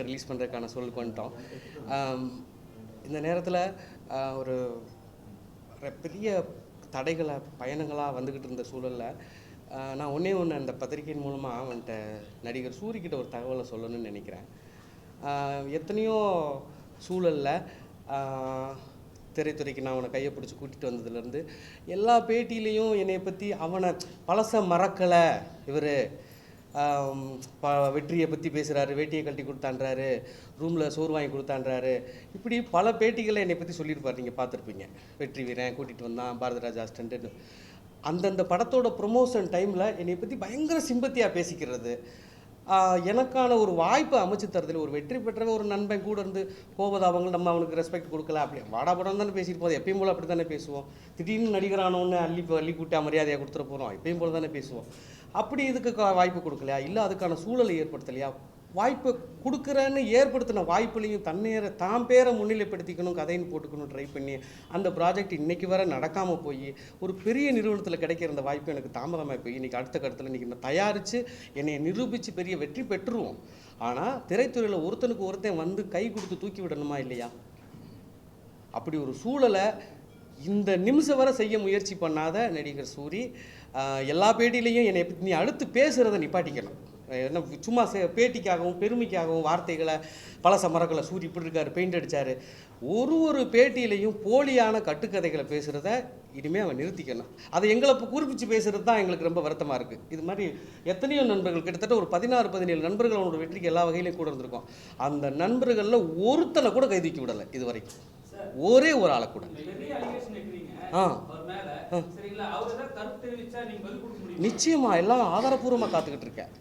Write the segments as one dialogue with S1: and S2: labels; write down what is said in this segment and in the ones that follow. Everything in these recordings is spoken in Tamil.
S1: படத்துக்கு ரிலீஸ் பண்ணுறதுக்கான சூழலுக்கு வந்துட்டோம். இந்த நேரத்தில் ஒரு பெரிய தடைகளை பயணங்களாக வந்துக்கிட்டு இருந்த சூழலில் நான் ஒன்றே அந்த பத்திரிகையின் மூலமாக வந்துட்டு நடிகர் சூரிக்கிட்ட ஒரு தகவலை சொல்லணும்னு நினைக்கிறேன். எத்தனையோ சூழலில் திரைத்துறைக்கு நான் அவனை கையை பிடிச்சி கூட்டிகிட்டு வந்ததுலேருந்து எல்லா பேட்டியிலையும் என்னை பற்றி அவனை பழச மறக்கலை, இவர் வெற்றியை பற்றி பேசுகிறாரு, வேட்டியை கழட்டி கொடுத்தான்றாரு, ரூமில் சோறு வாங்கி கொடுத்தான்றாரு, இப்படி பல பேட்டிகளை என்னை பற்றி சொல்லியிருப்பார். நீங்கள் பார்த்துருப்பீங்க. வெற்றி வீரன் கூட்டிகிட்டு வந்தான், பாரதிராஜா அசிஸ்டண்ட்டு, அந்தந்த படத்தோட ப்ரொமோஷன் டைமில் என்னை பற்றி பயங்கர சிம்பத்தியாக பேசிக்கிறது, எனக்கான ஒரு வாய்ப்பை அமைச்சு தரதில் ஒரு வெற்றி பெற்றவங்க ஒரு நண்பன் கூட இருந்து கோபதாபங்கள் நம்ம அவனுக்கு ரெஸ்பெக்ட் கொடுக்கல, அப்படி வாடா படம் தானே பேசிட்டு போதும், எப்பயும் போல் அப்படி தானே பேசுவோம். திடீர்னு நடிகரானோன்னு அள்ளி கூட்டா மரியாதையாக கொடுத்துட போகிறோம், எப்பயும் போல் தானே பேசுவோம். அப்படி இதுக்கு வாய்ப்பு கொடுக்கலையா, இல்லை அதுக்கான சூழலை ஏற்படுத்தலையா, வாய்ப்பு கொடுக்குறேன்னு ஏற்படுத்தின வாய்ப்புலையும் தான் பேரை முன்னிலைப்படுத்திக்கணும், கதைன்னு போட்டுக்கணும் ட்ரை பண்ணி அந்த ப்ராஜெக்ட் இன்றைக்கி வர நடக்காமல் போய் ஒரு பெரிய நிறுவனத்தில் கிடைக்கிற அந்த வாய்ப்பு எனக்கு தாமதமாக போய் இன்றைக்கி அடுத்த கட்டத்தில் இன்றைக்கி நான் தயாரித்து என்னை நிரூபித்து பெரிய வெற்றி பெற்றுருவோம். ஆனால் திரைத்துறையில் ஒருத்தனுக்கு ஒருத்தன் வந்து கை கொடுத்து தூக்கி விடணுமா இல்லையா? அப்படி ஒரு சூழலை இந்த நிமிஷம் வரை செய்ய முயற்சி பண்ணாத நடிகர் சூரி எல்லா பேட்டிலையும் என்னை நீ அடுத்து பேசுகிறத நிப்பாட்டிக்கணும். என்ன சும்மா பேட்டிக்காகவும் பெருமைக்காகவும் வார்த்தைகளை பழச மறக்கலை, சூரி இப்படி இருக்கார், பெயிண்ட் அடித்தார், ஒரு பேட்டியிலையும் போலியான கட்டுக்கதைகளை பேசுகிறத இனிமேல் அவன் நிறுத்திக்கணும். அதை எங்களை குறிப்பிச்சு பேசுகிறது தான் எங்களுக்கு ரொம்ப வருத்தமாக இருக்குது. இது மாதிரி எத்தனையோ நண்பர்கள், கிட்டத்தட்ட ஒரு 16-17 நண்பர்கள் அவனோட வெற்றிக்கு எல்லா வகையிலையும் கூட இருந்திருக்கோம். அந்த நண்பர்களில் ஒருத்தனை கூட கை தூக்கி விடலை இது வரைக்கும், ஒரே ஒரு ஆளை கூட. நிச்சயமாக எல்லாம் ஆதாரப்பூர்வமாக காத்துக்கிட்டு இருக்கேன்.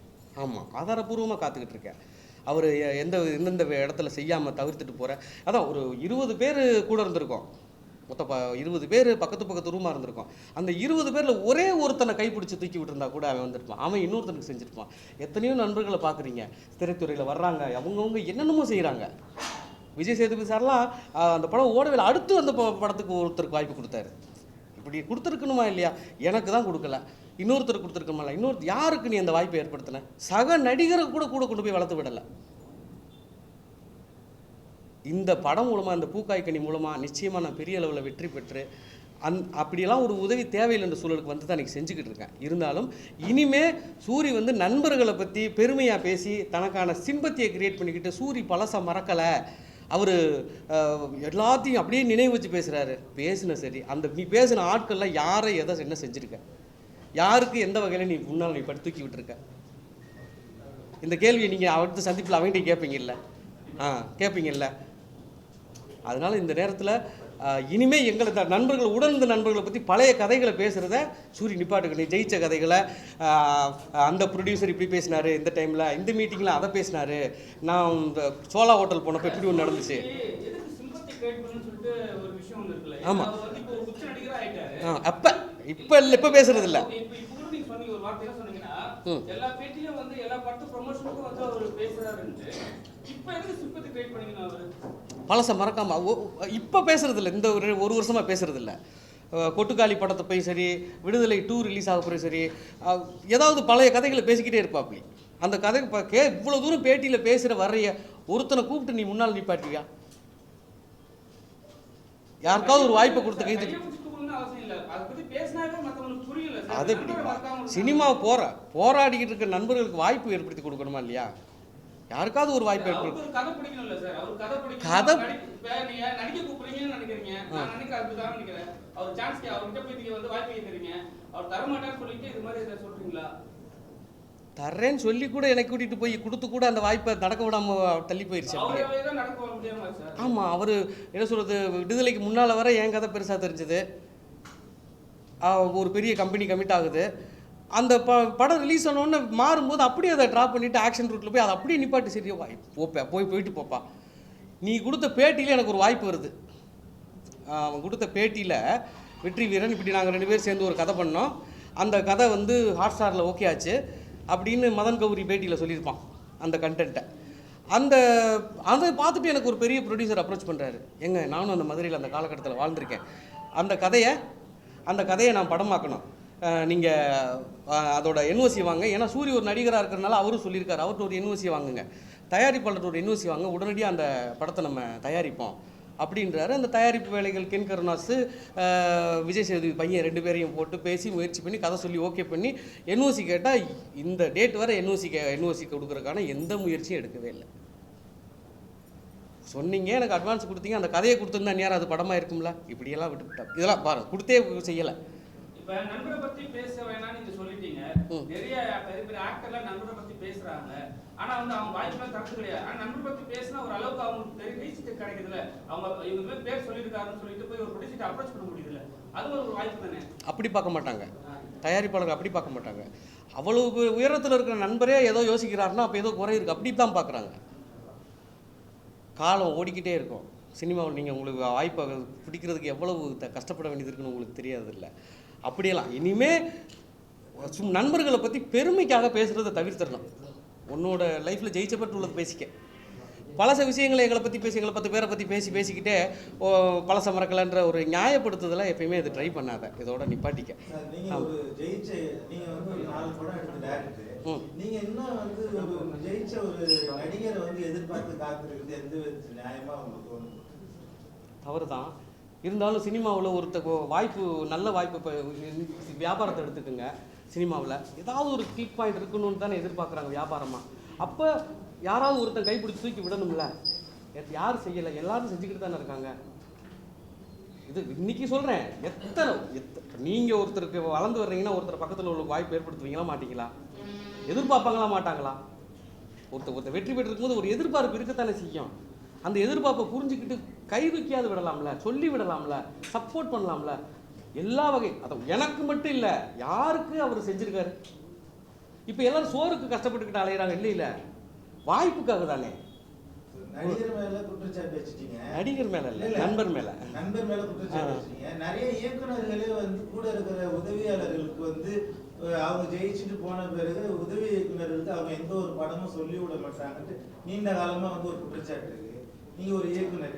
S1: ஆமாம், ஆதாரப்பூர்வமாக காத்துக்கிட்டு இருக்கேன். அவர் எந்தெந்த இடத்துல செய்யாமல் தவிர்த்துட்டு போகிற, அதான் ஒரு 20 பேர் கூட இருந்திருக்கோம், மொத்தம் 20 பேர் பக்கத்து ரூமாக இருந்திருக்கோம். அந்த 20 பேரில் ஒரே ஒருத்தனை கைப்பிடிச்சி தூக்கி விட்டுருந்தா கூட அவன் வந்துருப்பான், அவன் இன்னொருத்தனுக்கு செஞ்சுருப்பான். எத்தனையோ நண்பர்களை பார்க்குறீங்க திரைத்துறையில் வர்றாங்க, அவங்கவுங்க என்னென்னமோ செய்கிறாங்க. விஜய் சேதுபதி சார்லாம் அந்த படம் ஓடவே அடுத்து அந்த படத்துக்கு ஒருத்தருக்கு வாய்ப்பு கொடுத்தாரு. இப்படி கொடுத்துருக்கணுமா இல்லையா? எனக்கு தான் கொடுக்கல, இன்னொருத்தருக்கு கொடுத்துருக்கணுமா? யாருக்கு நீ அந்த வாய்ப்பை ஏற்படுத்தின? சக நடிகரை கூட கொண்டு போய் வளர்த்து விடலை. இந்த படம் மூலமாக, இந்த பூக்காய்கனி மூலமாக நிச்சயமாக நான் பெரிய அளவில் வெற்றி பெற்று அப்படியெல்லாம் ஒரு உதவி தேவையில்லை சூழலுக்கு வந்து தான் இன்றைக்கி செஞ்சுக்கிட்டு இருக்கேன். இருந்தாலும் இனிமே சூரி வந்து நண்பர்களை பற்றி பெருமையாக பேசி தனக்கான சிம்பத்தியை கிரியேட் பண்ணிக்கிட்டு சூரி பழச மறக்கலை, அவர் எல்லாத்தையும் அப்படியே நினைவு வச்சு பேசுகிறாரு. பேசுன சரி, அந்த நீ பேசின ஆட்கள்லாம் யாரை எதை என்ன செஞ்சுருக்க, யாருக்கு எந்த வகையில் நீ முன்னால் நீ படுத்து தூக்கி விட்டுருக்க? இந்த கேள்வியை நீங்கள் அடுத்த சந்திப்பில் அவங்ககிட்ட கேட்பீங்கல்ல, கேட்பீங்கல்ல. அதனால் இந்த நேரத்தில் இனிமேல் எங்களை நண்பர்கள் உடனிருந்த நண்பர்களை பற்றி பழைய கதைகளை பேசுகிறத சூரி நிப்பாட்டுக்கணும். ஜெயிச்ச கதைகளை, அந்த ப்ரொடியூசர் இப்படி பேசினார், இந்த டைமில் இந்த மீட்டிங்கில் அதை பேசினார், நான் இந்த சோலா ஹோட்டல் போனப்போ இப்படி ஒன்று நடந்துச்சு. ஆமாம், அப்போ இப்போ பேசுறது இல்லை. பழச மறக்காம இப்போ பேசுறதில்ல, இந்த ஒரு வருஷமாக பேசுறதில்ல. கொட்டுக்காளி படத்தை போய் சரி, விடுதலை 2 ரிலீஸ் ஆக போய் சரி, ஏதாவது பழைய கதைகளை பேசிக்கிட்டே இருப்பாப்பி. அந்த கதை இவ்வளோ தூரம் பேட்டியில் பேசுகிற வரைய ஒருத்தனை கூப்பிட்டு நீ முன்னால் நிப்பாட்டியா? யாருக்காவது ஒரு வாய்ப்பை கொடுத்த கைது அது சினிமா போராடிக்கிட்டு இருக்க நண்பர்களுக்கு வாய்ப்பு ஏற்படுத்தி கொடுக்கணுமா இல்லையா? யாருக்காவது ஒரு வாய்ப்பு ஏற்படுத்தி கதை தர்றேன்னு சொல்லி கூட எனக்கு கூட்டிகிட்டு போய் கொடுத்து கூட அந்த வாய்ப்பை நடக்க விடாமல் தள்ளி போயிடுச்சு. ஆமாம், அவர் என்ன சொல்கிறது, விடுதலைக்கு முன்னால் வர என் கதை பெருசாக தெரிஞ்சது, ஒரு பெரிய கம்பெனி கமிட் ஆகுது, அந்த படம் ரிலீஸ் ஆனோன்னு மாறும்போது அப்படியே அதை ட்ராப் பண்ணிவிட்டு ஆக்ஷன் ரூட்டில் போய் அதை அப்படியே நிப்பாட்டு, சரி போயிட்டு போப்பா. நீ கொடுத்த பேட்டியில் எனக்கு ஒரு வாய்ப்பு வருது. அவன் கொடுத்த பேட்டியில் வெற்றி வீரன் இப்படி நாங்கள் 2 பேர் சேர்ந்து ஒரு கதை பண்ணோம், அந்த கதை வந்து ஹாட்ஸ்டாரில் ஓகே ஆச்சு அப்படின்னு மதன் கௌரி பேட்டியில் சொல்லியிருப்பான் அந்த கண்டென்ட்டை. அதை பார்த்துட்டு எனக்கு ஒரு பெரிய ப்ரொடியூசர் அப்ரோச் பண்ணுறாரு. நானும் அந்த மதுரையில் அந்த காலகட்டத்தில் வாழ்ந்திருக்கேன், அந்த கதையை நான் படமாக்கணும், நீங்கள் அதோட என்ஓசி வாங்க. ஏன்னா சூரிய ஒரு நடிகராக இருக்கிறனால அவரும் சொல்லியிருக்காரு, அவர்கிட்ட ஒரு என்ஓசி வாங்குங்க, தயாரிப்பாளர் ஒரு என்ஓசி வாங்க, உடனடியாக அந்த படத்தை நம்ம தயாரிப்போம் அப்படின்றாரு. அந்த தயாரிப்பு வேலைகள் கென் கருணாஸ், விஜய் சேதுபதி பையன் 2 பேரையும் போட்டு பேசி முயற்சி பண்ணி கதை சொல்லி ஓகே பண்ணி என்ஓசி கேட்டால் இந்த டேட் வரை என்ஓசி கொடுக்குறதுக்கான எந்த முயற்சியும் எடுக்கவே இல்லை. சொன்னீங்க, எனக்கு அட்வான்ஸ் கொடுத்தீங்க, அந்த கதையை கொடுத்துருந்தா நேரம் அது படமாக இருக்கும்ல. இப்படியெல்லாம் விட்டுவிட்டா இதெல்லாம் பாருங்க, கொடுத்தே செய்யலை.
S2: இப்ப நண்பரை பத்தி பேச வேணாம் நீங்க சொல்லிட்டீங்க. நிறைய பெரிய பெரிய ஆக்டர்லாம் நண்பரை பத்தி பேசுறாங்க. ஆனா வந்து அவங்க வாய்ப்புலாம் தரது கிடையாது. ஆனா நண்பரை பத்தி பேசினா ஒரு அளவுக்கு அவங்களுக்கு பெரிய ரீச் கிடைக்குதுல. அவங்க இவங்க பேர் சொல்லியிருக்காருன்னு சொல்லிட்டு போய் ஒரு ப்ரொடியூசர் அப்ரோச் பண்ண முடியுதுல்ல. அது ஒரு வாய்ப்பு தானே. அப்படி
S1: பார்க்க மாட்டாங்க தயாரிப்பாளர்கள், அப்படி பார்க்க மாட்டாங்க. அவ்வளவு உயரத்தில் இருக்கிற நண்பரே ஏதோ யோசிக்கிறாருன்னா அப்போ ஏதோ குறை இருக்குது, அப்படி தான் பார்க்குறாங்க. காலம் ஓடிக்கிட்டே இருக்கும். சினிமாவில் நீங்கள் உங்களுக்கு வாய்ப்பை பிடிக்கிறதுக்கு எவ்வளவு கஷ்டப்பட வேண்டியது இருக்குன்னு உங்களுக்கு தெரியாதில்ல. அப்படியெல்லாம் இனிமேல் நண்பர்களை பற்றி பெருமைக்காக பேசுகிறத தவிர்த்துடணும். உன்னோட லைஃப்பில் ஜெயிச்சப்பட்டு உள்ளது பேசிக்க. பழச விஷயங்களை எங்களை பற்றி பேசி, எங்களை 10 பேரை பற்றி பேசிக்கிட்டே பழச மறக்கலைன்ற ஒரு நியாயப்படுத்துதெல்லாம் எப்பயுமே இது ட்ரை பண்ணாத, இதோட நிப்பாட்டிக்க. தவறு தான். இருந்தாலும் சினிமாவில் வாய்ப்பு, நல்ல வாய்ப்பு. இப்போ வியாபாரத்தை எடுத்துக்கோங்க. சினிமாவில் ஏதாவது ஒரு கிளிக் பாயிண்ட் இருக்கணும்னு தானே எதிர்பார்க்குறாங்க வியாபாரமாக. அப்போ யாராவது ஒருத்தன் கைப்பிடிச்சி தூக்கி விடணும்ல. யார் செய்யலை, எல்லாரும் செஞ்சுக்கிட்டு தானே இருக்காங்க. இது இன்னைக்கு சொல்கிறேன், நீங்கள் ஒருத்தருக்கு வளர்ந்து வர்றீங்கன்னா ஒருத்தர் பக்கத்தில் உள்ள வாய்ப்பு ஏற்படுத்துவீங்களா மாட்டீங்களா? எதிர்பார்ப்பாங்களா மாட்டாங்களா? ஒருத்தர் வெற்றி பெற்றிருக்கும்போது ஒரு எதிர்பார்ப்பு இருக்கத்தானே செய்யும். அந்த எதிர்பார்ப்பை புரிஞ்சுக்கிட்டு கை தூக்கியாவது விடலாம்ல, சொல்லி விடலாம்ல, சப்போர்ட் பண்ணலாம்ல. எல்லா வகை எனக்கு மட்டும் இல்லை, யாருக்கு அவர் செஞ்சிருக்காரு. இப்போ எல்லாரும் சோறுக்கு கஷ்டப்பட்டுக்கிட்டு அலையிறாங்க. இல்லை வாய்ப்புக்காக தானே.
S3: நடிகர் மேல குற்றச்சாட்டு வச்சுட்டீங்க.
S1: நடிகர் மேல இல்ல, நண்பர் மேல
S3: குற்றச்சாட்டு வச்சுட்டீங்க. நிறைய இயக்குநர்களே வந்து கூட இருக்கிற உதவியாளர்களுக்கு வந்து அவங்க ஜெயிச்சுட்டு போன பிறகு உதவி இயக்குநர்களுக்கு அவங்க எந்த ஒரு படமும் சொல்லி விட மாட்டாங்கன்ட்டு நீண்ட காலமா வந்து ஒரு குற்றச்சாட்டு இருக்கு. நீங்க ஒரு இயக்குனர்,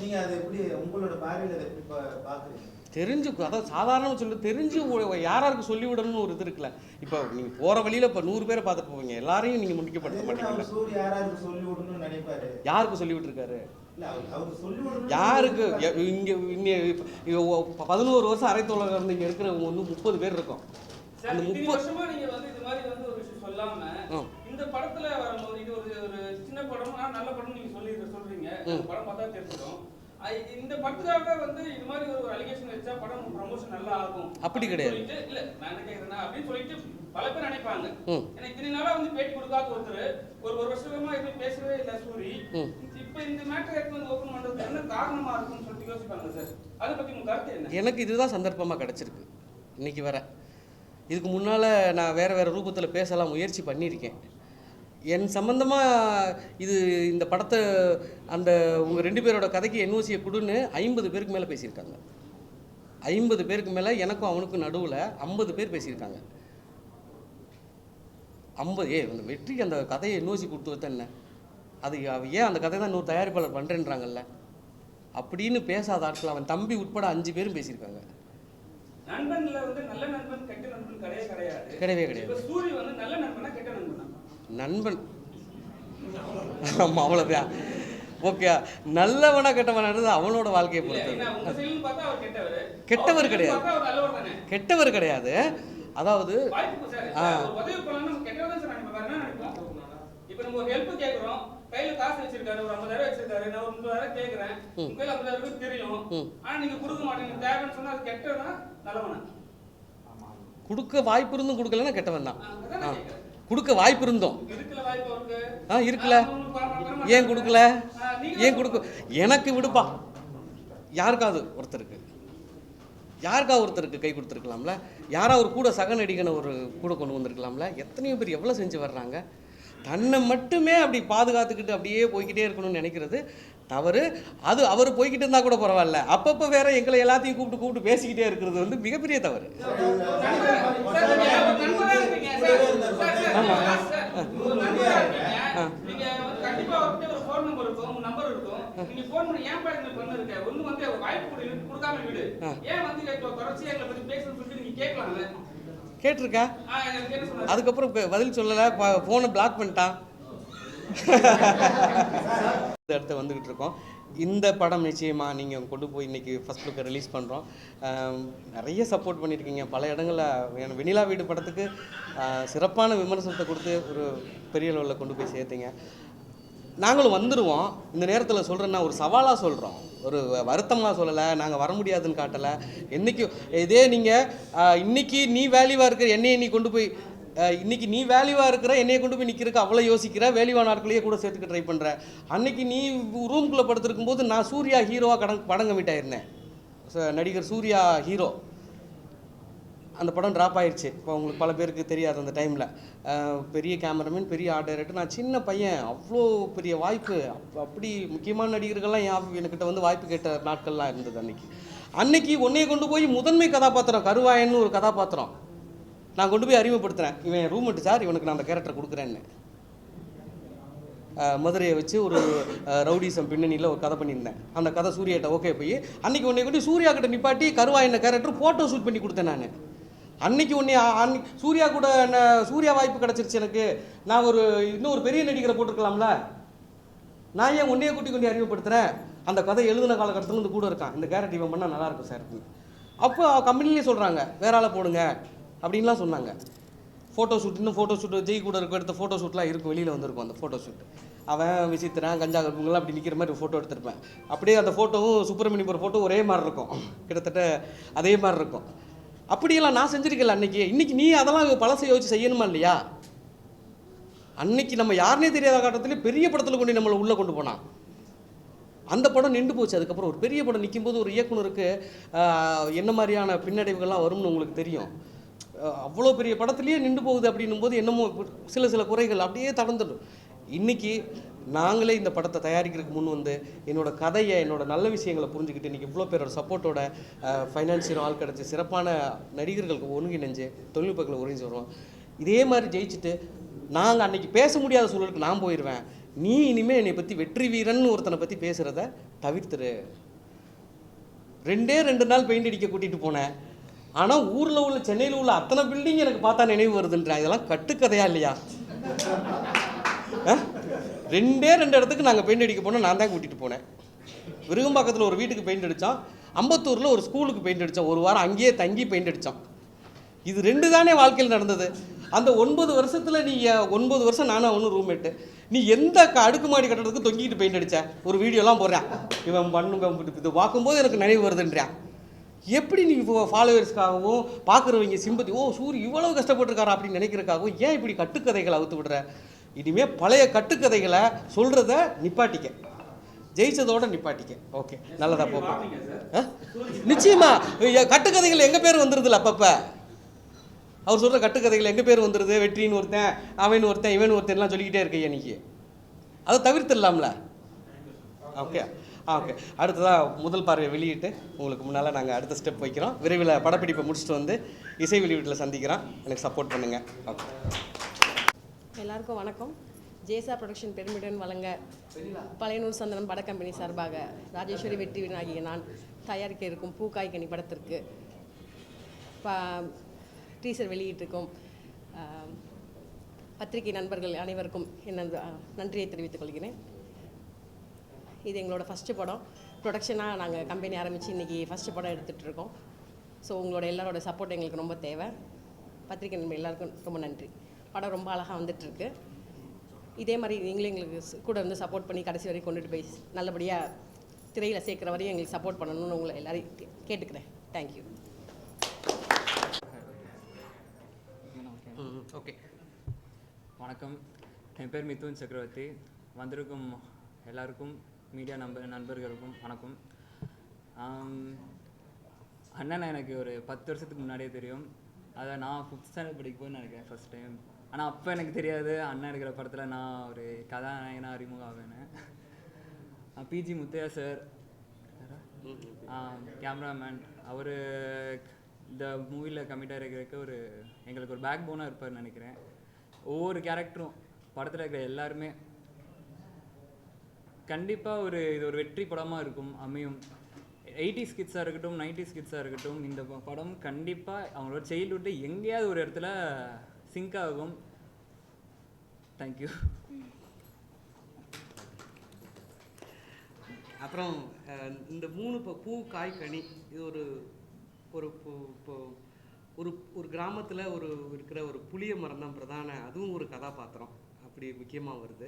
S3: நீங்க அதை எப்படி உங்களோட பார்வையில் அதை எப்படி பாக்குறீங்க?
S1: தெரிஞ்சு, அதாவது சாதாரண சொல்லி தெரிஞ்சு யாராருக்கு சொல்லிவிடணும்னு ஒரு இது இருக்குல்ல. இப்போ நீங்கள் போகிற வழியில் இப்போ 100 பேரை பார்த்துட்டு போவீங்க, எல்லாரையும் நீங்கள் முன்னிக்கப்படுத்த மாட்டீங்க.
S3: யாராருக்கு சொல்லி விடணும்னு நினைப்பாரு?
S1: யாருக்கு சொல்லி விட்டுருக்காரு? யாருக்கு? இங்கே 11 வருஷம் அரைத்தோழர் இருந்து இங்கே இருக்கிறவங்க வந்து 30 பேர் இருக்கும்.
S2: அந்த 30 வருஷமா நீங்க வந்து இது மாதிரி வந்து ஒரு விஷயம் சொல்லாம இந்த படத்துல வரும்போது இது ஒரு சின்ன படம், நல்ல படம் நீங்க சொல்றீங்க. படம் பார்த்தா தெரிஞ்சிடும். இந்த படத்துக்காக வந்து இது மாதிரி ஒரு அலிகேஷன் வச்சா படம் ப்ரமோஷன் நல்லா ஆகும்
S1: அப்படி கிடையாது.
S2: இல்ல நான் என்ன கேக்குறேன்னா அப்படின்னு சொல்லிட்டு பல பேர் நினைப்பாங்க. எனக்கு இத்தனை நாளா வந்து பேட்டி கொடுக்காத ஒருத்தர் ஒரு வருஷமா எதுவும் பேசவே இல்லை சூரி. இப்ப இந்த மேட்டர் எடுத்து வந்து ஓபன் பண்றது என்ன காரணமா இருக்கும்னு சொல்லிட்டு யோசிப்பாங்க சார். அதை பத்தி உங்க கருத்து என்ன?
S1: எனக்கு இதுதான் சந்தர்ப்பமா கிடைச்சிருக்கு இன்னைக்கு வர. இதுக்கு முன்னால் நான் வேறு ரூபத்தில் பேசலாம் முயற்சி பண்ணியிருக்கேன். என் சம்மந்தமாக இந்த படத்தை அந்த உங்கள் 2 பேரோட கதைக்கு என்ஓசியை கொடுன்னு 50 பேருக்கு மேலே பேசியிருக்காங்க. 50 பேருக்கு மேலே எனக்கும் அவனுக்கும் நடுவில் 50 பேர் பேசியிருக்காங்க. 50 அந்த வெற்றி அந்த கதையை என்ஓசி கொடுத்து வச்சா என்ன, அது ஏன் அந்த கதை தான் இன்னொரு தயாரிப்பாளர் பண்ணுறேன்றாங்கல்ல அப்படின்னு பேசாத ஆட்கள் அவன் தம்பி உட்பட 5 பேரும் பேசியிருக்காங்க.
S2: நண்பன்ல வந்து நல்ல நண்பன் கெட்ட நண்பன் கிடையவே கிடையாது. சூரி வந்து நல்ல நண்பனா கெட்ட நண்பனா?
S1: நண்பன். ஆமாம், அவ்வளோதான். ஓகே, நல்லவனா கெட்டவனானது அவனோட வாழ்க்கையை பொறுத்தது. கெட்டவர் கிடையாது, கெட்டவர் கிடையாது. அதாவது
S2: இப்போ நம்ம ஒரு ஹெல்ப் கேக்குறோம், கையில காசு வச்சிருக்காரு, ஒரு 50,000 வச்சிருக்காரு, நான் ஒரு 30,000 கேக்குறேன், உங்க கையில 50,000 தெரியும், ஆனா நீங்க கொடுக்க மாட்டீங்க, தேவைன்னு சொன்னா அது கெட்டவனா நல்லவனா?
S1: கொடுக்க வாய்ப்பு இருந்தும் கொடுக்கலன்னா கெட்டவன் தான். கொடுக்க வாய்ப்பு இருந்தோம் இருக்குல்ல, ஏன் கொடுக்கல? ஏன் கொடுக்க? எனக்கு விடுப்பா, யாருக்காவது ஒருத்தருக்கு கை கொடுத்துருக்கலாம்ல, யாராவது ஒரு கூட சக நடிகனை ஒரு கூட கொண்டு வந்திருக்கலாம்ல. எத்தனையோ பேர் எவ்வளோ செஞ்சு வர்றாங்க. தன்னை மட்டுமே அப்படி பாதுகாத்துக்கிட்டு அப்படியே போய்கிட்டே இருக்கணும்னு நினைக்கிறது தவறு. அது அவர் போய்கிட்டு இருந்தால் கூட பரவாயில்ல, அப்பப்போ வேற எங்களை எல்லாத்தையும் கூப்பிட்டு பேசிக்கிட்டே இருக்கிறது வந்து மிகப்பெரிய தவறு. கேட்டிருக்கா? அதுக்கப்புறம் பதில் சொல்லலை, ஃபோனை பிளாக் பண்ணிட்டான். இந்த இடத்த வந்துக்கிட்டு இருக்கோம். இந்த படம் நிச்சயமாக நீங்கள் கொண்டு போய் இன்றைக்கி ஃபஸ்ட் லுக்கை ரிலீஸ் பண்ணுறோம். நிறைய சப்போர்ட் பண்ணியிருக்கீங்க. பல இடங்களில் வெண்ணிலா வீடு படத்துக்கு சிறப்பான விமர்சனத்தை கொடுத்து ஒரு பெரிய லெவலில் கொண்டு போய் சேர்த்தீங்க. நாங்களும் வந்துடுவோம். இந்த நேரத்தில் சொல்கிறேன்னா ஒரு சவாலாக சொல்கிறோம், ஒரு வருத்தமாக சொல்லலை, நாங்கள் வர முடியாதுன்னு காட்டலை. என்றைக்கும் இதே நீங்கள் இன்றைக்கி நீ வேல்யூவாக இருக்கிற என்னையை நீ கொண்டு போய் இன்றைக்கி நீ வேல்யூவாக இருக்கிற என்னையை கொண்டு போய் நிற்கிறக்கு அவ்வளோ யோசிக்கிற, வேல்யூவான நாட்களையே கூட சேர்த்துக்க ட்ரை பண்ணுற. அன்றைக்கி நீ ரூம்குள்ளே படுத்துருக்கும் போது நான் சூர்யா ஹீரோவாக படம் கமிட் ஆயிருந்தேன். நடிகர் சூர்யா ஹீரோ. அந்த படம் ட்ராப் ஆயிடுச்சு. இப்போ உங்களுக்கு பல பேருக்கு தெரியாது. அந்த டைமில் பெரிய கேமராமேன், பெரிய ஆர்ட் டைரக்டர், நான் சின்ன பையன். அவ்வளோ பெரிய வாய்ப்பு. அப்படி முக்கியமான நடிகர்கள்லாம் என்கிட்ட வந்து வாய்ப்பு கேட்ட நாட்கள்லாம் இருந்தது. அன்னைக்கு உன்னையை கொண்டு போய் முதன்மை கதாபாத்திரம் கருவாயன்னு ஒரு கதாபாத்திரம் நான் கொண்டு போய் அறிமுகப்படுத்துகிறேன். இவன் ரூம்மேட்டு சார், இவனுக்கு நான் அந்த கேரக்டர் கொடுக்குறேன்னு. மதுரையை வச்சு ஒரு ரவுடிசம் பின்னணியில் ஒரு கதை பண்ணியிருந்தேன். அந்த கதை சூர்யாட்ட ஓகே போய் அன்றைக்கி உன்னை கொண்டு சூர்யா கிட்ட நிப்பாட்டி கருவாயன கேரக்டர் ஃபோட்டோ ஷூட் பண்ணி கொடுத்தேன் நான். அன்றைக்கி உன்னை சூர்யா கூட சூர்யா வாய்ப்பு கிடச்சிருச்சு எனக்கு. நான் இன்னும் ஒரு பெரிய நடிகரை போட்டிருக்கலாம்ல. நான் ஏன் உன்னையை கூட்டி கொண்டு அறிமுகப்படுத்துகிறேன். அந்த கதை எழுதின காலகட்டத்தில் வந்து கூட இருக்கான். இந்த கேரக்டர் இவன் பண்ணால் நல்லாயிருக்கும் சார். அப்போ கம்பெனிலே சொல்கிறாங்க வேற ஆளை போடுங்க அப்படின்லாம் சொன்னாங்க. ஃபோட்டோ ஷூட், இன்னும் ஃபோட்டோ ஷூட் ஜெய் கூட எடுத்த ஃபோட்டோ ஷூட்லாம் இருக்கும், வெளியில் வந்திருக்கும் அந்த ஃபோட்டோ ஷூட். அவன் விசித்திரன் கஞ்சா கருப்புங்களாம் அப்படி நிற்கிற மாதிரி ஃபோட்டோ எடுத்திருப்பேன். அப்படியே அந்த ஃபோட்டோவும் சுப்பிரமணியம் போகிற ஃபோட்டோ ஒரே மாதிரி இருக்கும், கிட்டத்தட்ட அதே மாதிரி இருக்கும். அப்படியெல்லாம் நான் செஞ்சுருக்கல அன்றைக்கி. இன்றைக்கி நீ அதெல்லாம் பழசை யோசிச்சு செய்யணுமா இல்லையா? அன்னைக்கு நம்ம யாருனே தெரியாத காலத்துலேயே பெரிய படத்தில் கொண்டு நம்மளை உள்ளே கொண்டு போனான். அந்த படம் நின்று போச்சு. அதுக்கப்புறம் ஒரு பெரிய படம் நிற்கும்போது ஒரு இயக்குனருக்கு என்ன மாதிரியான பின்னடைவுகள்லாம் வரும்னு உங்களுக்கு தெரியும். அவ்வளோ பெரிய படத்துலேயே நின்று போகுது அப்படின்னும் போது என்னமோ சில குறைகள் அப்படியே தடந்துடும். இன்றைக்கி நாங்களே இந்த படத்தை தயாரிக்கிறதுக்கு முன் வந்து என்னோடய கதையை, என்னோடய நல்ல விஷயங்களை புரிஞ்சுக்கிட்டு இன்றைக்கி இவ்வளோ பேரோட சப்போர்ட்டோட ஃபைனான்சியல் ஆள் கிடச்சி சிறப்பான நடிகர்களுக்கு ஒருங்கிணைஞ்சு தொழில்நுட்பங்களை ஒருங்கிச்சு வருவோம். இதே மாதிரி ஜெயிச்சுட்டு நாங்கள் அன்றைக்கி பேச முடியாத சூழலுக்கு நான் போயிடுவேன். நீ இனிமேல் என்னை பற்றி வெற்றி வீரன் ஒருத்தனை பற்றி பேசுகிறத தவிர்த்துரு. 2 நாள் பெயிண்ட் அடிக்க கூட்டிகிட்டு போனேன். ஆனால் ஊரில் உள்ள சென்னையில் உள்ள அத்தனை பில்டிங் எனக்கு பார்த்தா நினைவு வருதுன்றான். இதெல்லாம் கட்டுக்கதையா இல்லையா? 2 இடத்துக்கு நாங்கள் பெயிண்ட் அடிக்க போனோம். நான் தான் கூட்டிகிட்டு போனேன். விருகம்பாக்கத்தில் ஒரு வீட்டுக்கு பெயிண்ட் அடித்தோம். அம்பத்தூரில் ஒரு ஸ்கூலுக்கு பெயிண்ட் அடித்தோம். ஒரு வாரம் அங்கேயே தங்கி பெயிண்ட் அடித்தோம். இது 2 தானே வாழ்க்கையில் நடந்தது. அந்த 9 வருஷத்தில் நீ 9 வருஷம் நானும் அவனும் ரூம்மேட்டு. நீ எந்த அடுக்குமாடி கட்டடத்துக்கு தொங்கிட்டு பெயிண்ட் அடித்த ஒரு வீடியோலாம் போடுறேன். இவன் இது பார்க்கும்போது எனக்கு நினைவு வருதுன்றான். எப்படி நீ ஃபாலோவர்ஸ்க்காகவும் பார்க்குறவங்க சிம்பத்தி, ஓ சூரி இவ்வளோ கஷ்டப்பட்டுருக்காரா அப்படின்னு நினைக்கிறதுக்காகவும் ஏன் இப்படி கட்டுக்கதைகளை அவுத்து விடுற? இனிமேல் பழைய கட்டுக்கதைகளை சொல்கிறத நிப்பாட்டிக்க, ஜெயிச்சதோட நிப்பாட்டிக்க. ஓகே, நல்லதா போப்போம். நிச்சயமா கட்டுக்கதைகள் எங்கள் பேர் வந்துடுதுல அப்பப்போ. அவர் சொல்கிற கட்டுக்கதைகள் எங்கள் பேர் வந்துடுது. வெற்றின்னு ஒருத்தன், அவன் ஒருத்தன், இவன் ஒருத்தன்லாம் சொல்லிக்கிட்டே இருக்க இன்னைக்கு. அதை தவிர்த்துடலாம்ல. Okay okay. அடுத்ததாக முதல் பார்வையை வெளியிட்டு உங்களுக்கு முன்னால் நாங்கள் அடுத்த ஸ்டெப் வைக்கிறோம். விரைவில் படப்பிடிப்பை முடிச்சுட்டு வந்து இசை வெளியீட்டில் சந்திக்கிறோம். எனக்கு சப்போர்ட் பண்ணுங்கள். ஓகே.
S4: எல்லாருக்கும் வணக்கம். ஜேசா ப்ரொடக்ஷன் பெருமிடன் வழங்க பழையனூர் சந்தனம் பட கம்பெனி சார்பாக ராஜேஸ்வரி வெற்றி ஆகிய நான் தயாரிக்க இருக்கும் பூக்காய்கனி படத்திற்கு டீசர் வெளியிட்டிருக்கும் பத்திரிகை நண்பர்கள் அனைவருக்கும் எனது நன்றியை தெரிவித்துக் கொள்கிறேன். இது எங்களோட ஃபஸ்ட்டு படம். ப்ரொடக்ஷனாக நாங்கள் கம்பெனி ஆரம்பித்து இன்றைக்கி ஃபஸ்ட்டு படம் எடுத்துகிட்ருக்கோம். ஸோ உங்களோட எல்லாரோட சப்போர்ட் எங்களுக்கு ரொம்ப தேவை. பத்திரிகை நண்பர் எல்லாருக்கும் ரொம்ப நன்றி. படம் ரொம்ப அழகாக வந்துட்டுருக்கு. இதே மாதிரி நீங்களும் எங்களுக்கு கூட வந்து சப்போர்ட் பண்ணி கடைசி வரைக்கும் கொண்டுட்டு போய் நல்லபடியாக திரையில் சேர்க்குற வரையும் எங்களுக்கு சப்போர்ட் பண்ணணும்னு உங்களை எல்லாரையும் கேட்டுக்கிறேன். தேங்க்யூ.
S1: ஓகே.
S5: வணக்கம், என் பேர் மிதுன் சக்கரவர்த்தி. வந்திருக்கும் எல்லாருக்கும் மீடியா நண்பர்களுக்கும் வணக்கம். அண்ணனை எனக்கு ஒரு 10 வருஷத்துக்கு முன்னாடியே தெரியும். அதை நான் 5th ஸ்டாண்டர்ட் படிக்கும்போது நினைக்கிறேன் ஃபஸ்ட் டைம். ஆனால் அப்போ எனக்கு தெரியாது அண்ணன் எடுக்கிற படத்தில் நான் ஒரு கதாநாயகனாக அறிமுகம் ஆவேன்னு. பிஜி முத்தையா சார் கேமராமேன், அவர் இந்த மூவியில் கமிட்டாக இருக்கிறதுக்கு எங்களுக்கு ஒரு பேக் போனாக இருப்பார்னு நினைக்கிறேன். ஒவ்வொரு கேரக்டரும் படத்தில் இருக்கிற எல்லாருமே கண்டிப்பாக இது ஒரு வெற்றி படமாக இருக்கும், அமையும். 80s கிட்ஸாக இருக்கட்டும், 90s கிட்ஸாக இருக்கட்டும், இந்த படம் கண்டிப்பாக அவங்களோட சைல்ட்ஹுட்டு எங்கேயாவது ஒரு இடத்துல சிங்க் ஆகும். தேங்க்யூ.
S1: அப்புறம் இந்த 3 பூ காய் கனி இது ஒரு ஒரு ஒரு ஒரு கிராமத்தில் இருக்கிற ஒரு புளிய மரம் தான் பிரதான, அதுவும் ஒரு கதாபாத்திரம் அப்படி முக்கியமாக வருது.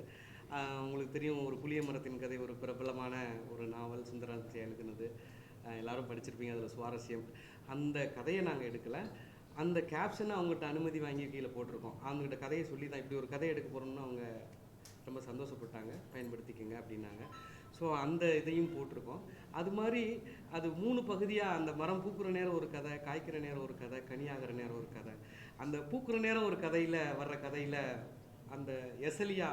S1: உங்களுக்கு தெரியும், ஒரு புளிய மரத்தின் கதை ஒரு பிரபலமான ஒரு நாவல், சுந்தரராஜன் எழுதினது, எல்லாரும் படிச்சிருப்பீங்க. அதில் சுவாரஸ்யம், அந்த கதையை நாங்கள் எடுக்கலை, அந்த கேப்ஷனை அவங்ககிட்ட அனுமதி வாங்கி கீழே போட்டிருக்கோம். அவங்ககிட்ட கதையை சொல்லி தான் இப்படி ஒரு கதை எடுக்க போகிறோம்னு அவங்க ரொம்ப சந்தோஷப்பட்டாங்க, பயன்படுத்திக்கங்க அப்படின்னாங்க. ஸோ அந்த இதையும் போட்டிருக்கோம். அது மாதிரி அது 3 பகுதியாக, அந்த மரம் பூக்குற நேரம் ஒரு கதை, காய்க்கிற நேரம் ஒரு கதை, கனியாகிற நேரம் ஒரு கதை. அந்த பூக்குற நேரம் ஒரு கதையில் வர்ற கதையில் அந்த எசலியா,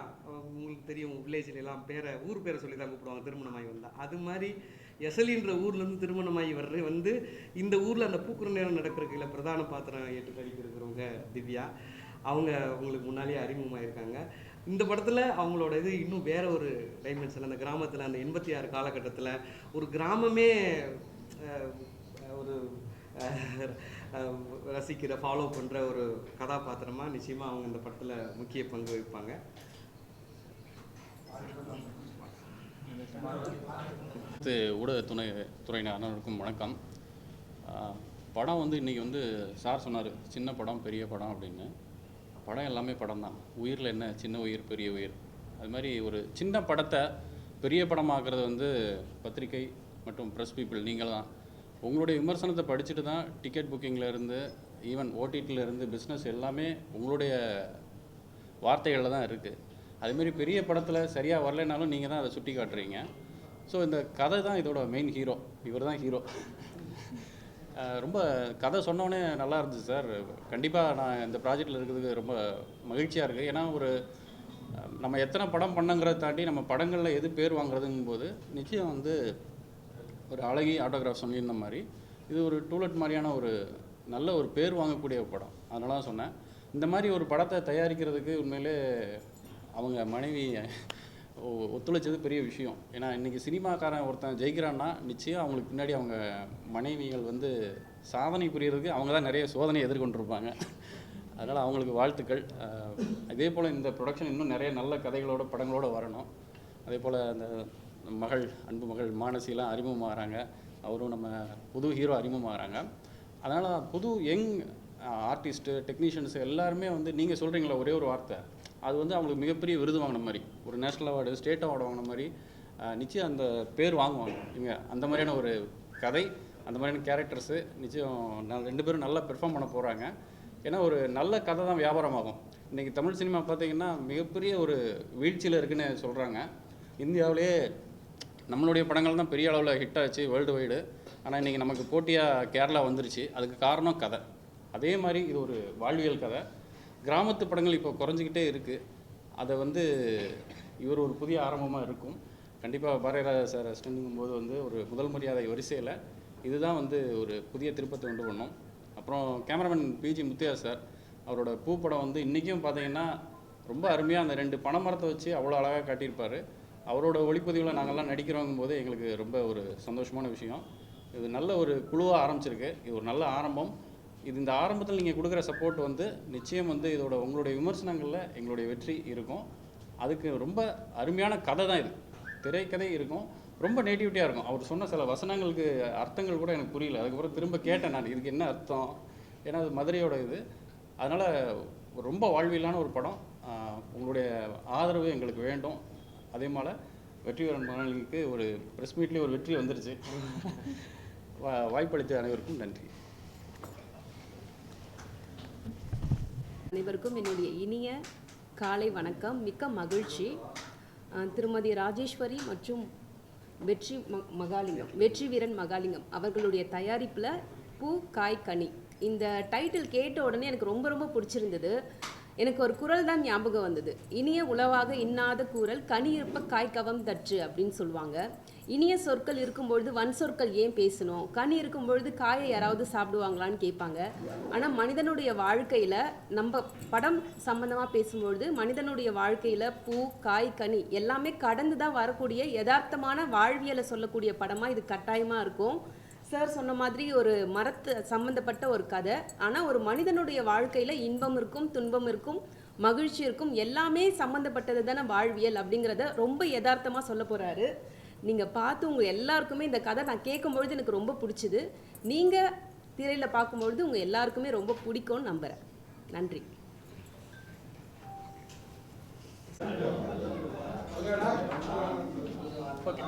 S1: உங்களுக்கு தெரியும் வில்லேஜில் எல்லாம் ஊர் பேரை சொல்லி தான் கூப்பிடுவாங்க திருமணமாகி வந்தால். அது மாதிரி எசலின்ற ஊர்லேருந்து திருமணமாகி வந்து இந்த ஊரில் அந்த பூக்குற நேரம் நடக்கிறதுல பிரதான பாத்திரம் ஏற்று நடிக்கிறவங்க திவ்யா. அவங்க உங்களுக்கு முன்னாலேயே அறிமுகமாயிருக்காங்க. இந்த படத்தில் அவங்களோட இது இன்னும் வேற ஒரு டைமென்ஷன். அந்த கிராமத்தில் அந்த 86 காலகட்டத்தில் ஒரு கிராமமே ஒரு ரசிக்கிற, ஃபாலோ பண்ணுற ஒரு கதாபாத்திரமாக நிச்சயமாக அவங்க இந்த படத்தில் முக்கிய பங்கு வகிப்பாங்க.
S6: ஊடகத்துறையினர் அனைவருக்கும் வணக்கம். படம் வந்து இன்றைக்கி வந்து சார் சொன்னார் சின்ன படம் பெரிய படம் அப்படின்னு. படம் எல்லாமே படம் தான். உயிரில் என்ன சின்ன உயிர் பெரிய உயிர், அது மாதிரி ஒரு சின்ன படத்தை பெரிய படமாக்குறது வந்து பத்திரிகை மற்றும் ப்ரெஸ் பீப்புள் நீங்கள் தான். உங்களுடைய விமர்சனத்தை படிச்சுட்டு தான் டிக்கெட் புக்கிங்லேருந்து ஈவன் ஓடிடியிலேருந்து பிஸ்னஸ் எல்லாமே உங்களுடைய வார்த்தைகளில் தான் இருக்குது. அதுமாரி பெரிய படத்தில் சரியாக வரலைனாலும் நீங்கள் தான் அதை சுட்டி காட்டுறீங்க. ஸோ இந்த கதை தான் இதோட மெயின் ஹீரோ, இவர் தான் ஹீரோ. ரொம்ப கதை சொன்னோடனே நல்லா இருந்துச்சு சார். கண்டிப்பாக நான் இந்த ப்ராஜெக்டில் இருக்கிறதுக்கு ரொம்ப மகிழ்ச்சியாக இருக்குது. ஏன்னா நம்ம எத்தனை படம் பண்ணங்கிறத தாண்டி நம்ம படங்களில் எது பேர் வாங்குறதுங்கும் போது நிச்சயம் வந்து ஒரு அழகி ஆட்டோகிராஃப் சொல்லியிருந்த மாதிரி இது ஒரு டூலெட் மாதிரியான ஒரு நல்ல ஒரு பேர் வாங்கக்கூடிய படம். அதனால தான் சொன்னேன். இந்த மாதிரி ஒரு படத்தை தயாரிக்கிறதுக்கு உண்மையிலே அவங்க மனைவி ஒத்துழைச்சது பெரிய விஷயம். ஏன்னா இன்றைக்கி சினிமாக்காரன் ஒருத்தன் ஜெயிக்கிறான்னா நிச்சயம் அவங்களுக்கு பின்னாடி அவங்க மனைவிகள் வந்து சாதனை புரியறதுக்கு அவங்க தான் நிறைய சோதனை எதிர்கொண்டிருப்பாங்க. அதனால் அவங்களுக்கு வாழ்த்துக்கள். அதே போல் இந்த ப்ரொடக்ஷன் இன்னும் நிறைய நல்ல கதைகளோட படங்களோடு வரணும். அதே போல் அந்த அன்பு மகள் மானசிலாம் அறிமுகமாகறாங்க. அவரும் நம்ம புது ஹீரோ அறிமுகமாகறாங்க. அதனால் புது யங் ஆர்டிஸ்ட்டு டெக்னீஷியன்ஸ் எல்லாருமே வந்து நீங்கள் சொல்கிறீங்களா ஒரே ஒரு வார்த்தை, அது வந்து அவங்களுக்கு மிகப்பெரிய விருது வாங்கின மாதிரி, ஒரு நேஷ்னல் அவார்டு ஸ்டேட் அவார்டு வாங்கின மாதிரி நிச்சயம் அந்த பேர் வாங்குவாங்க இவங்க. அந்த மாதிரியான ஒரு கதை, அந்த மாதிரியான கேரக்டர்ஸு நிச்சயம் 2 பேரும் நல்லா பெர்ஃபார்ம் பண்ண போகிறாங்க. ஏன்னா ஒரு நல்ல கதை தான் வியாபாரமாகும். இன்றைக்கி தமிழ் சினிமா பார்த்திங்கன்னா மிகப்பெரிய ஒரு வீழ்ச்சியில் இருக்குதுன்னு சொல்கிறாங்க. இந்தியாவிலே நம்மளுடைய படங்கள் தான் பெரிய அளவில் ஹிட் ஆச்சு வேர்ல்டு வைடு. ஆனால் இன்றைக்கி நமக்கு போட்டியாக கேரளா வந்துருச்சு. அதுக்கு காரணம் கதை. அதே மாதிரி இது ஒரு வாழ்வியல் கதை. கிராமத்து படங்கள் இப்போ குறைஞ்சிக்கிட்டே இருக்குது. அதை வந்து இவர் ஒரு புதிய ஆரம்பமாக இருக்கும். கண்டிப்பாக பாரதிராஜா சார் அசிஸ்டன்ட்ங்கும் போது வந்து ஒரு முதல் மரியாதை வரிசையில் இதுதான் வந்து ஒரு புதிய திருப்பத்தை உண்டு பண்ணோம். அப்புறம் கேமராமேன் பிஜி முத்தையா சார், அவரோட பூப்படம் வந்து இன்றைக்கும் பார்த்தீங்கன்னா ரொம்ப அருமையாக அந்த 2 பனைமரத்தை வச்சு அவ்வளோ அழகாக காட்டியிருப்பார். அவரோட ஒளிப்பதிவில் நாங்கள்லாம் நடிக்கிறோங்கும் போது எங்களுக்கு ரொம்ப ஒரு சந்தோஷமான விஷயம். இது நல்ல ஒரு குழுவாக ஆரம்பிச்சிருக்கு. இது ஒரு நல்ல ஆரம்பம். இந்த ஆரம்பத்தில் நீங்கள் கொடுக்குற சப்போர்ட் வந்து நிச்சயம் வந்து இதோட உங்களுடைய விமர்சனங்களில் எங்களுடைய வெற்றி இருக்கும். அதுக்கு ரொம்ப அருமையான கதை தான் இது. திரைக்கதை இருக்கும், ரொம்ப நேட்டிவிட்டியாக இருக்கும். அவர் சொன்ன சில வசனங்களுக்கு அர்த்தங்கள் கூட எனக்கு புரியல. அதுக்கப்புறம் திரும்ப கேட்டேன் நான், இதுக்கு என்ன அர்த்தம், ஏன்னா அது மதுரையோட இது. அதனால் ரொம்ப வாழ்வியலான ஒரு படம். உங்களுடைய ஆதரவு எங்களுக்கு வேண்டும். அதே போல் வெற்றிவீரன் மகனுக்கு ஒரு ப்ரெஸ் மீட்லேயே ஒரு வெற்றி வந்துருச்சு. வாய்ப்பளித்த அனைவருக்கும் நன்றி.
S7: அனைவருக்கும் என்னுடைய இனிய காலை வணக்கம். மிக்க மகிழ்ச்சி. திருமதி ராஜேஸ்வரி மற்றும் வெற்றிவீரன் மகாலிங்கம் அவர்களுடைய தயாரிப்பில் பூ காய் கனி, இந்த டைட்டில் கேட்ட உடனே எனக்கு ரொம்ப ரொம்ப பிடிச்சிருந்தது. எனக்கு ஒரு குறள் தான் ஞாபகம் வந்தது. இனிய உளவாக இன்னாத கூறல் கனி இருப்ப காய்கவம் தற்று அப்படின்னு சொல்லுவாங்க. இனிய சொற்கள் இருக்கும்பொழுது வன் சொற்கள் ஏன் பேசணும், கனி இருக்கும்பொழுது காயை யாராவது சாப்பிடுவாங்களான்னு கேட்பாங்க. ஆனால் மனிதனுடைய வாழ்க்கையில் நம்ம படம் சம்பந்தமாக பேசும்பொழுது மனிதனுடைய வாழ்க்கையில் பூ காய் கனி எல்லாமே கடந்து தான் வரக்கூடிய யதார்த்தமான வாழ்வியலை சொல்லக்கூடிய படமாக இது கட்டாயமாக இருக்கும். சார் சொன்ன மாதிரி ஒரு மரத்து சம்மந்தப்பட்ட ஒரு கதை. ஆனால் ஒரு மனிதனுடைய வாழ்க்கையில் இன்பம் இருக்கும், துன்பம் இருக்கும், மகிழ்ச்சி இருக்கும், எல்லாமே சம்மந்தப்பட்டது தானே வாழ்வியல் அப்படிங்கிறத ரொம்ப யதார்த்தமாக சொல்ல போகிறாரு. நீங்கள் பார்த்து உங்கள் எல்லாருக்குமே இந்த கதை நான் கேட்கும்பொழுது எனக்கு ரொம்ப பிடிச்சிது. நீங்கள் திரையில் பார்க்கும்பொழுது உங்கள் எல்லாருக்குமே ரொம்ப பிடிக்கும்னு நம்புகிறேன். நன்றி.
S1: ஓகே.